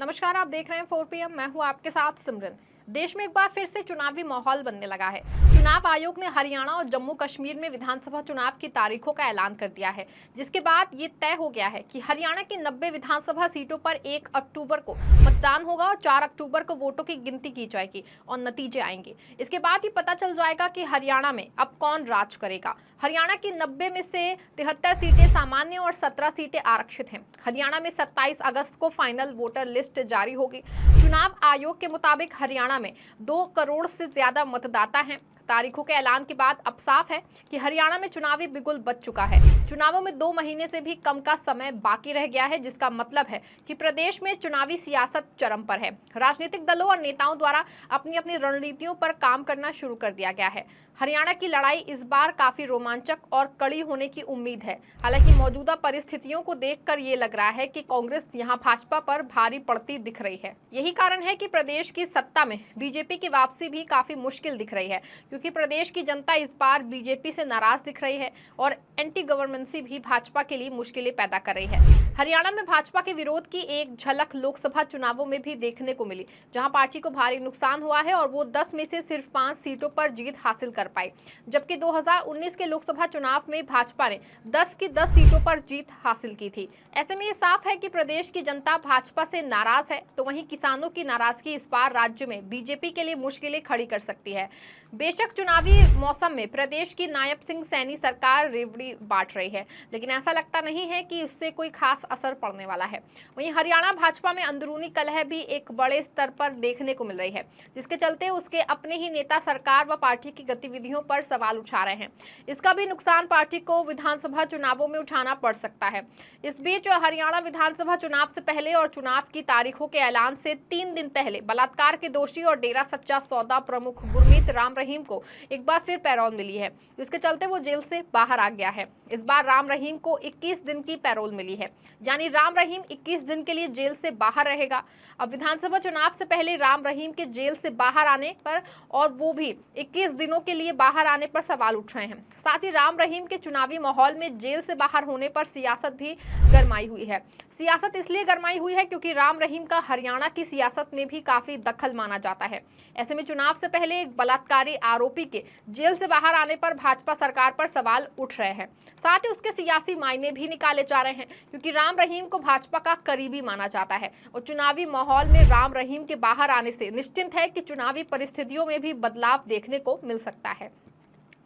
नमस्कार, आप देख रहे हैं 4 PM। मैं हूं आपके साथ सिमरन। देश में एक बार फिर से चुनावी माहौल बनने लगा है। चुनाव आयोग ने हरियाणा और जम्मू कश्मीर में विधानसभा चुनाव की तारीखों का ऐलान कर दिया है, जिसके बाद ये तय हो गया है कि हरियाणा की 90 विधानसभा सीटों पर 1 अक्टूबर को मतदान होगा और 4 अक्टूबर को वोटों की गिनती की जाएगी और नतीजे आएंगे। इसके बाद ही पता चल जाएगा कि हरियाणा में अब कौन राज करेगा। हरियाणा की 90 में से 73 सीटें सामान्य और 17 सीटें आरक्षित हैं। हरियाणा में 27 अगस्त को फाइनल वोटर लिस्ट जारी होगी। चुनाव आयोग के मुताबिक हरियाणा में 2 करोड़ से ज्यादा मतदाता हैं। तारीखों के ऐलान के बाद अब साफ है कि हरियाणा में चुनावी बिगुल बज चुका है। चुनावों में 2 महीने से भी कम का समय बाकी रह गया है, जिसका मतलब है कि प्रदेश में चुनावी सियासत चरम पर है। राजनीतिक दलों और नेताओं द्वारा अपनी अपनी रणनीतियों पर काम करना शुरू कर दिया गया है। हरियाणा की लड़ाई इस बार काफी रोमांचक और कड़ी होने की उम्मीद है। हालांकि मौजूदा परिस्थितियों को देखकर ये लग रहा है कि कांग्रेस यहां भाजपा पर भारी पड़ती दिख रही है। यही कारण है कि प्रदेश की सत्ता में बीजेपी की वापसी भी काफी मुश्किल दिख रही है, क्योंकि प्रदेश की जनता इस बार बीजेपी से नाराज दिख रही है और एंटी गवर्नेंसी भी भाजपा के लिए मुश्किलें पैदा कर रही है। हरियाणा में भाजपा के विरोध की एक झलक लोकसभा चुनावों में भी देखने को मिली, जहां पार्टी को भारी नुकसान हुआ है और वो 10 में से सिर्फ 5 सीटों पर जीत हासिल कर पाई। जबकि 2019 के लोकसभा चुनाव में भाजपा ने 10 की 10 सीटों पर जीत हासिल की थी। ऐसे में ये साफ है कि प्रदेश की जनता भाजपा से नाराज है, तो वहीं किसानों की नाराजगी इस बार राज्य में बीजेपी के लिए मुश्किलें खड़ी कर सकती है। बेशक चुनावी मौसम में प्रदेश की नायब सिंह सैनी सरकार रेवड़ी बांट रही है, लेकिन ऐसा लगता नहीं है कि उससे कोई खास असर पड़ने वाला है। वहीं हरियाणा भाजपा में अंदरूनी कलह भी एक बड़े स्तर पर देखने को मिल रही है, जिसके चलते उसके अपने ही नेता सरकार व पार्टी की गतिविधियों पर सवाल उठा रहे हैं। इसका भी नुकसान पार्टी को विधानसभा चुनावों में उठाना पड़ सकता है। इस बीच हरियाणा विधानसभा चुनाव से पहले और चुनाव की तारीखों के ऐलान से 3 दिन पहले बलात्कार के दोषी और डेरा सच्चा सौदा प्रमुख गुरमीत राम रहीम को एक बार फिर पैरोल मिली है, जिसके चलते वो जेल से बाहर आ गया है। इस बार राम रहीम को 21 दिन की पैरोल मिली है, यानी राम रहीम 21 दिन के लिए जेल से बाहर रहेगा। अब विधानसभा चुनाव से पहले राम रहीम के जेल से बाहर आने पर और वो भी 21 दिनों के लिए बाहर आने पर सवाल उठ रहे हैं। साथ ही राम रहीम के चुनावी माहौल में जेल से बाहर होने पर सियासत भी गरमाई हुई है। सियासत इसलिए गरमाई हुई है क्योंकि राम रहीम का हरियाणा की सियासत में भी काफी दखल माना जाता है। ऐसे में चुनाव से पहले एक बलात्कारी आरोपी के जेल से बाहर आने पर भाजपा सरकार पर सवाल उठ रहे हैं। साथ ही उसके सियासी मायने भी निकाले जा रहे हैं, क्योंकि राम रहीम को भाजपा का करीबी माना जाता है और चुनावी माहौल में राम रहीम के बाहर आने से निश्चिंत है कि चुनावी परिस्थितियों में भी बदलाव देखने को मिल सकता है,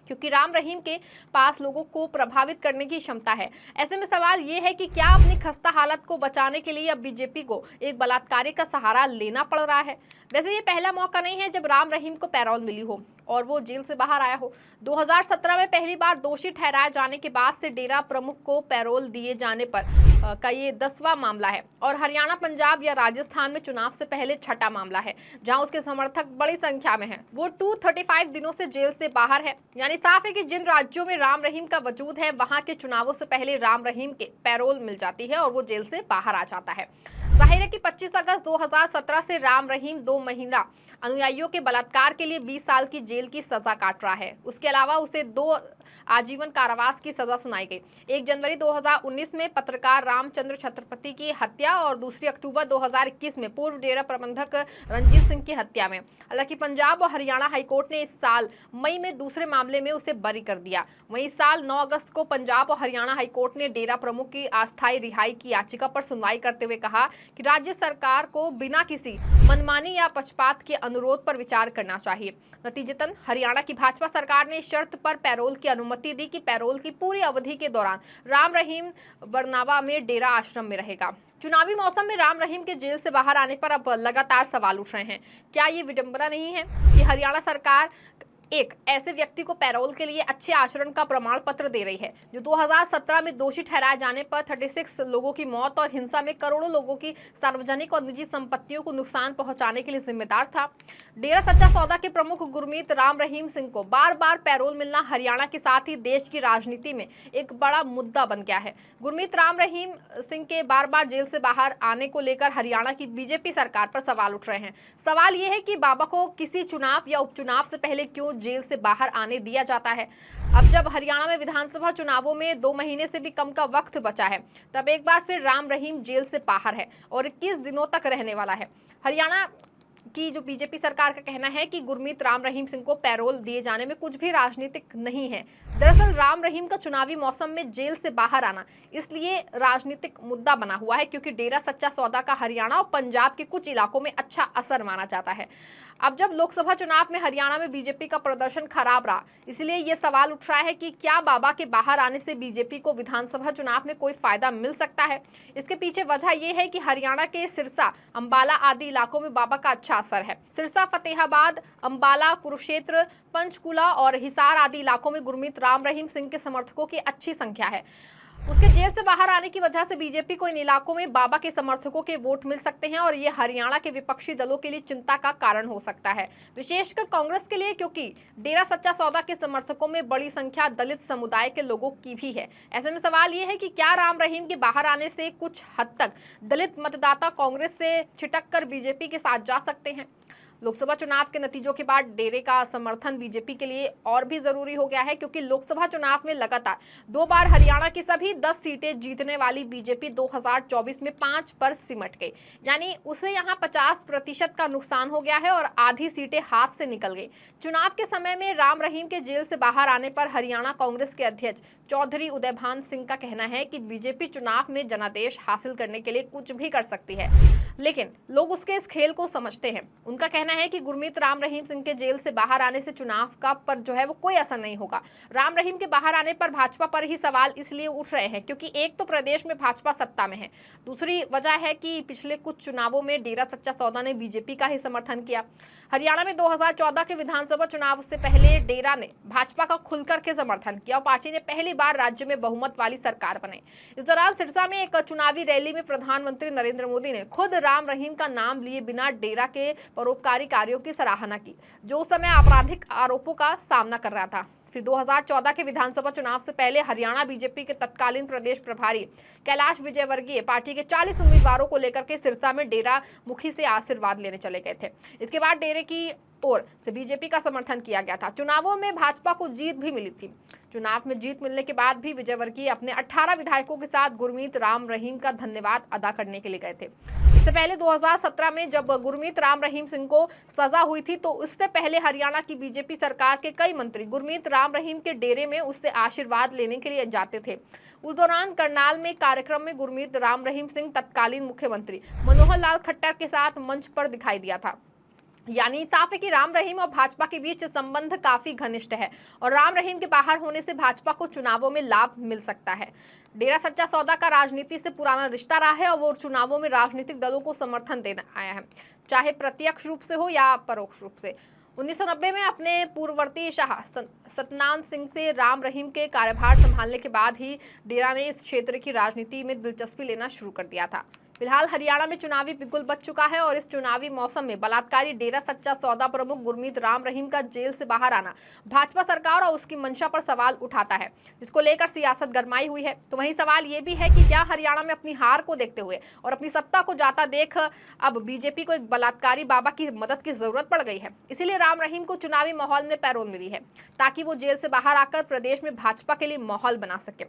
क्योंकि राम रहीम के पास लोगों को प्रभावित करने की क्षमता है। ऐसे में सवाल ये है कि क्या अपनी खस्ता हालत को बचाने के लिए अब बीजेपी को एक बलात्कारी का सहारा लेना पड़ रहा है। वैसे ये पहला मौका नहीं है जब राम रहीम को पैरोल मिली हो और वो जेल से बाहर आया हो। 2017 में पहली बार दोषी ठहराए जाने के बाद से डेरा प्रमुख को पैरोल दिए जाने पर का ये 10वां मामला है और हरियाणा, पंजाब या राजस्थान में चुनाव से पहले 6ठा मामला है, जहां उसके समर्थक बड़ी संख्या में हैं। वो 235 दिनों से जेल से बाहर है। यानी साफ है कि जिन राज्यों में राम रहीम का वजूद है, वहां के चुनावों से पहले राम रहीम के पैरोल मिल जाती है और वो जेल से बाहर आ जाता है। जाहिर है कि 25 अगस्त 2017 से राम रहीम 2 महिला अनुयायियों के बलात्कार के लिए 20 साल की जेल की सजा काट रहा है। उसके अलावा उसे 2 आजीवन कारावास की सजा सुनाई गई। 1 जनवरी 2019 में पत्रकार रामचंद्र छत्रपति की हत्या और 2 अक्टूबर 2021 में पूर्व डेरा प्रबंधक रंजीत सिंह की हत्या में। हालांकि पंजाब और हरियाणा हाईकोर्ट ने इस साल मई में दूसरे मामले में उसे बरी कर दिया। वहीं इस साल 9 अगस्त को पंजाब और हरियाणा हाईकोर्ट ने डेरा प्रमुख की अस्थायी रिहाई की याचिका पर सुनवाई करते हुए कहा कि राज्य सरकार को बिना किसी मनमानी या पक्षपात के अनुरोध पर विचार करना चाहिए। नतीजतन हरियाणा की भाजपा सरकार ने इस शर्त पर पैरोल की अनुमति दी कि पैरोल की पूरी अवधि के दौरान राम रहीम बरनावा में डेरा आश्रम में रहेगा। चुनावी मौसम में राम रहीम के जेल से बाहर आने पर अब लगातार सवाल उठ रहे हैं। क्या ये विडंबना नहीं है कि हरियाणा सरकार एक ऐसे व्यक्ति को पैरोल के लिए अच्छे आचरण का प्रमाण पत्र दे रही है, जो 2017 में दोषी ठहराए जाने पर 36 लोगों की मौत और हिंसा में करोड़ों लोगों की सार्वजनिक और निजी संपत्तियों को नुकसान पहुंचाने के लिए जिम्मेदार था। डेरा सच्चा सौदा के प्रमुख गुरमीत राम रहीम सिंह को बार बार पैरोल मिलना हरियाणा के साथ ही देश की राजनीति में एक बड़ा मुद्दा बन गया है। गुरमीत राम रहीम सिंह के बार बार जेल से बाहर आने को लेकर हरियाणा की बीजेपी सरकार पर सवाल उठ रहे हैं। सवाल यह है कि बाबा को किसी चुनाव या उपचुनाव से पहले क्यों जेल से बाहर आने दिया जाता है। अब जब हरियाणा में विधानसभा चुनावों में 2 महीने से भी कम का वक्त बचा है, तब एक बार फिर राम रहीम जेल से बाहर है और 21 दिनों तक रहने वाला है। हरियाणा की जो बीजेपी सरकार का कहना है कि गुरमीत राम रहीम सिंह को पैरोल दिए जाने में कुछ भी राजनीतिक नहीं है। दरअसल राम रहीम का चुनावी मौसम में जेल से बाहर आना इसलिए राजनीतिक मुद्दा बना हुआ है क्योंकि डेरा सच्चा सौदा का हरियाणा और पंजाब के कुछ इलाकों में अच्छा असर माना जाता है। अब जब लोकसभा चुनाव में हरियाणा में बीजेपी का प्रदर्शन खराब रहा, इसलिए ये सवाल उठ रहा है कि क्या बाबा के बाहर आने से बीजेपी को विधानसभा चुनाव में कोई फायदा मिल सकता है। इसके पीछे वजह यह है कि हरियाणा के सिरसा, अंबाला आदि इलाकों में बाबा का अच्छा असर है। सिरसा, फतेहाबाद, अंबाला, कुरुक्षेत्र, पंचकुला और हिसार आदि इलाकों में गुरमीत राम रहीम सिंह के समर्थकों की अच्छी संख्या है। उसके जेल से बाहर आने की वजह से बीजेपी को इन इलाकों में बाबा के समर्थकों के वोट मिल सकते हैं और ये हरियाणा के विपक्षी दलों के लिए चिंता का कारण हो सकता है, विशेषकर कांग्रेस के लिए, क्योंकि डेरा सच्चा सौदा के समर्थकों में बड़ी संख्या दलित समुदाय के लोगों की भी है। ऐसे में सवाल ये है कि क्या राम रहीम के बाहर आने से कुछ हद तक दलित मतदाता कांग्रेस से छिटक कर बीजेपी के साथ जा सकते हैं। लोकसभा चुनाव के नतीजों के बाद डेरे का समर्थन बीजेपी के लिए और भी जरूरी हो गया है क्योंकि लोकसभा चुनाव में लगातार 2 बार हरियाणा की सभी 10 सीटें जीतने वाली बीजेपी 2024 में 5 पर सिमट गई, यानी उसे यहां 50% का नुकसान हो गया है और आधी सीटें हाथ से निकल गई। चुनाव के समय में राम रहीम के जेल से बाहर आने पर हरियाणा कांग्रेस के अध्यक्ष चौधरी उदयभान सिंह का कहना है कि बीजेपी चुनाव में जनादेश हासिल करने के लिए कुछ भी कर सकती है, लेकिन लोग उसके इस खेल को समझते हैं। उनका कहना है कि गुरमीत राम रहीम सिंह के जेल से बाहर आने से चुनाव का पर जो है वो कोई असर नहीं होगा। राम रहीम के बाहर आने पर भाजपा पर ही सवाल इसलिए उठ रहे हैं क्योंकि एक तो प्रदेश में भाजपा सत्ता में है, दूसरी वजह है कि पिछले कुछ चुनावों में डेरा सच्चा सौदा ने बीजेपी का ही समर्थन किया। हरियाणा में 2014 के विधानसभा चुनाव से पहले डेरा ने भाजपा का खुलकर के समर्थन किया और पार्टी ने पहली बार राज्य में बहुमत वाली सरकार बनाई। इस दौरान सिरसा में एक चुनावी रैली में प्रधानमंत्री नरेंद्र मोदी ने खुद राम रहीम का नाम लिए बिना डेरा के परोपकारी कार्यों की सराहना की, जो उस समय आपराधिक आरोपों का सामना कर रहा था। फिर 2014 के विधानसभा चुनाव से पहले हरियाणा बीजेपी के तत्कालीन प्रदेश प्रभारी कैलाश विजयवर्गीय पार्टी के 40 उम्मीदवारों को लेकर के सिरसा में डेरा मुखी से आशीर्वाद लेने चले गए थे। इसके बाद डेरे की ओर से बीजेपी का समर्थन किया गया था। चुनावों में भाजपा को जीत भी मिली थी। चुनाव में जीत मिलने के बाद भी विजयवर्गीय अपने 18 विधायकों के साथ गुरमीत राम रहीम का धन्यवाद अदा करने के लिए गए थे। इससे पहले 2017 में जब गुरमीत राम रहीम सिंह को सजा हुई थी, तो उससे पहले हरियाणा की बीजेपी सरकार के कई मंत्री गुरमीत राम रहीम के डेरे में उससे आशीर्वाद लेने के लिए जाते थे। उस दौरान करनाल में कार्यक्रम में गुरमीत राम रहीम सिंह तत्कालीन मुख्यमंत्री मनोहर लाल खट्टर के साथ मंच पर दिखाई दिया था। यानी साफ है कि राम रहीम और भाजपा के बीच संबंध काफी घनिष्ठ है और राम रहीम के बाहर होने से भाजपा को चुनावों में लाभ मिल सकता है। डेरा सच्चा सौदा का राजनीति से पुराना रिश्ता रहा है और वो चुनावों में राजनीतिक दलों को समर्थन देना आया है, चाहे प्रत्यक्ष रूप से हो या परोक्ष रूप से। 1990 में अपने पूर्ववर्ती शाह सतनाम सिंह से राम रहीम के कार्यभार संभालने के बाद ही डेरा ने इस क्षेत्र की राजनीति में दिलचस्पी लेना शुरू कर दिया था। फिलहाल हरियाणा में चुनावी बिगुल बच चुका है और इस चुनावी मौसम में बलात्कारी डेरा सच्चा सौदा प्रमुख गुरमीत राम रहीम का जेल से बाहर आना भाजपा सरकार और उसकी मंशा पर सवाल उठाता है, जिसको लेकर सियासत गरमाई हुई है। तो वहीं सवाल ये भी है कि क्या हरियाणा में अपनी हार को देखते हुए और अपनी सत्ता को जाता देख अब बीजेपी को एक बलात्कारी बाबा की मदद की जरूरत पड़ गई है। इसीलिए राम रहीम को चुनावी माहौल में पैरोल मिली है ताकि वो जेल से बाहर आकर प्रदेश में भाजपा के लिए माहौल बना सके।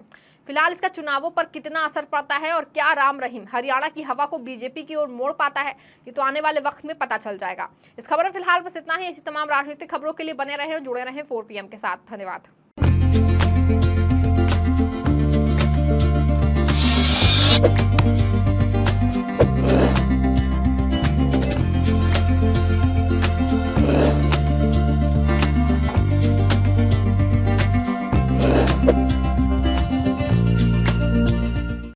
फिलहाल इसका चुनावों पर कितना असर पड़ता है और क्या राम रहीम हरियाणा की हवा को बीजेपी की ओर मोड़ पाता है, ये तो आने वाले वक्त में पता चल जाएगा। इस खबर में फिलहाल बस इतना ही। ऐसी तमाम राजनीतिक खबरों के लिए बने रहें और जुड़े रहें 4 PM के साथ। धन्यवाद।